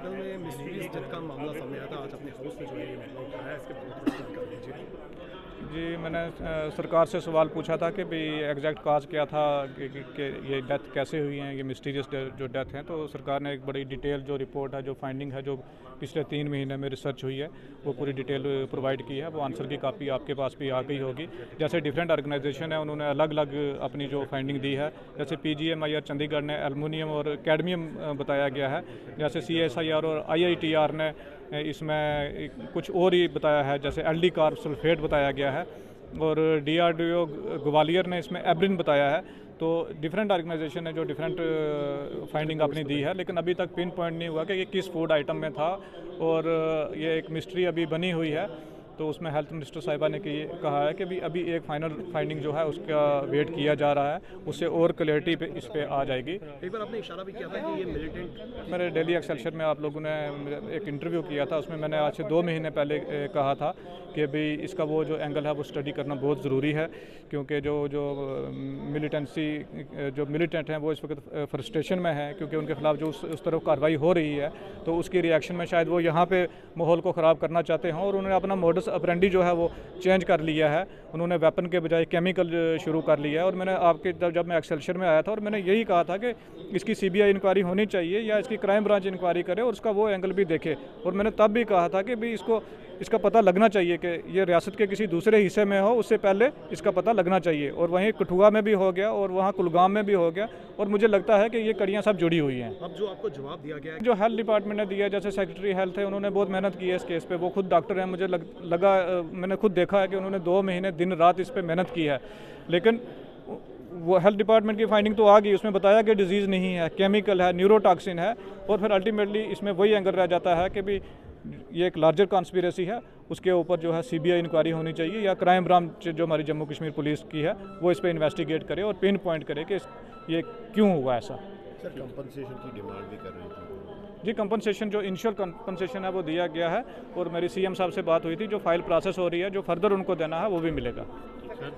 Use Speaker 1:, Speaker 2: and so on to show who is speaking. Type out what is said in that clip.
Speaker 1: Apple में mysterious death का मामला सामने आया था, आज अपने हाउस में जो है ये मामला उठाया है, इसके बहुत जानकारी दीजिए।
Speaker 2: जी, मैंने सरकार से सवाल पूछा था कि भाई एग्जैक्ट काज क्या था कि ये डेथ कैसे हुई हैं, ये मिस्टीरियस जो डेथ हैं। तो सरकार ने एक बड़ी डिटेल जो रिपोर्ट है, जो फाइंडिंग है, जो पिछले 3 महीने में रिसर्च हुई है, वो पूरी डिटेल प्रोवाइड की है। वो आंसर की कापी आपके पास भी आ गई होगी। जैसे डिफरेंट ऑर्गेनाइजेशन है, उन्होंने अलग अलग अपनी जो फाइंडिंग दी है। जैसे PGMIR चंडीगढ़ ने एल्युमिनियम और कैडमियम बताया गया है। जैसे CSIR और IITR ने इसमें कुछ और ही बताया है, जैसे LD कार्ब सल्फेट बताया गया है। और DRDO ग्वालियर ने इसमें एब्रिन बताया है। तो डिफरेंट ऑर्गेनाइजेशन ने जो डिफरेंट फाइंडिंग अपनी दी है, लेकिन अभी तक पिन पॉइंट नहीं हुआ कि ये किस फूड आइटम में था। और ये एक मिस्ट्री अभी बनी हुई है। तो उसमें हेल्थ मिनिस्टर साहिबा ने कहा है कि अभी एक फाइनल फाइंडिंग जो है उसका वेट किया जा रहा है, उससे और क्लैरिटी इस पे आ जाएगी।
Speaker 1: एक बार आपने इशारा भी किया था कि ये मिलिटेंट,
Speaker 2: मेरे डेली एक्सेलसियर में आप लोगों ने एक इंटरव्यू किया था, उसमें मैंने आज से 2 महीने पहले कहा था कि भाई इसका वो जो एंगल है वो स्टडी करना बहुत ज़रूरी है। क्योंकि जो मिलिटेंट हैं वो इस वक्त फ्रस्ट्रेशन में है, क्योंकि उनके खिलाफ जो उस तरफ कार्रवाई हो रही है, तो उसकी रिएक्शन में शायद वो यहाँ पे माहौल को ख़राब करना चाहते हैं। और उन्होंने अपना मोडस ऑपरेंडी जो है वो चेंज कर लिया है। उन्होंने वेपन के बजाय केमिकल शुरू कर लिया है। और मैंने आपके जब मैं एक्सेलसियर में आया था, और मैंने यही कहा था कि इसकी CBI इंक्वायरी होनी चाहिए या इसकी क्राइम ब्रांच इंक्वायरी करे और उसका वो एंगल भी देखे। और मैंने तब भी कहा था कि भाई इसका पता लगना चाहिए कि ये रियासत के किसी दूसरे हिस्से में हो, उससे पहले इसका पता लगना चाहिए। और वहीं कठुआ में भी हो गया और वहाँ कुलगाम में भी हो गया। और मुझे लगता है कि ये कड़ियाँ सब जुड़ी हुई हैं।
Speaker 1: अब जो आपको जवाब दिया गया है,
Speaker 2: जो हेल्थ डिपार्टमेंट ने दिया, जैसे सेक्रेटरी हेल्थ है, उन्होंने बहुत मेहनत की है इस केस पे। वो खुद डॉक्टर हैं, मुझे लगा मैंने खुद देखा है कि उन्होंने 2 महीने दिन रात इस पर मेहनत की है। लेकिन वो हेल्थ डिपार्टमेंट की फाइंडिंग तो आ गई, उसमें बताया कि डिजीज़ नहीं है, केमिकल है, न्यूरोटॉक्सिन है। और फिर अल्टीमेटली इसमें वही एंगल रह जाता है कि भी ये एक लार्जर कॉन्स्पिरेसी है, उसके ऊपर जो है CBI इंक्वायरी होनी चाहिए या क्राइम ब्रांच जो हमारी जम्मू कश्मीर पुलिस की है वो इस पर इन्वेस्टिगेट करे और पिन पॉइंट करे कि ये क्यों हुआ ऐसा।
Speaker 3: सर, कंपनसेशन की डिमांड भी कर रही थी
Speaker 2: जी, कंपनसेशन जो इनिशियल कंपनसेशन है वो दिया गया है। और मेरी CM साहब से बात हुई थी, जो फाइल प्रोसेस हो रही है, जो फर्दर उनको देना है वो भी मिलेगा।
Speaker 3: सर।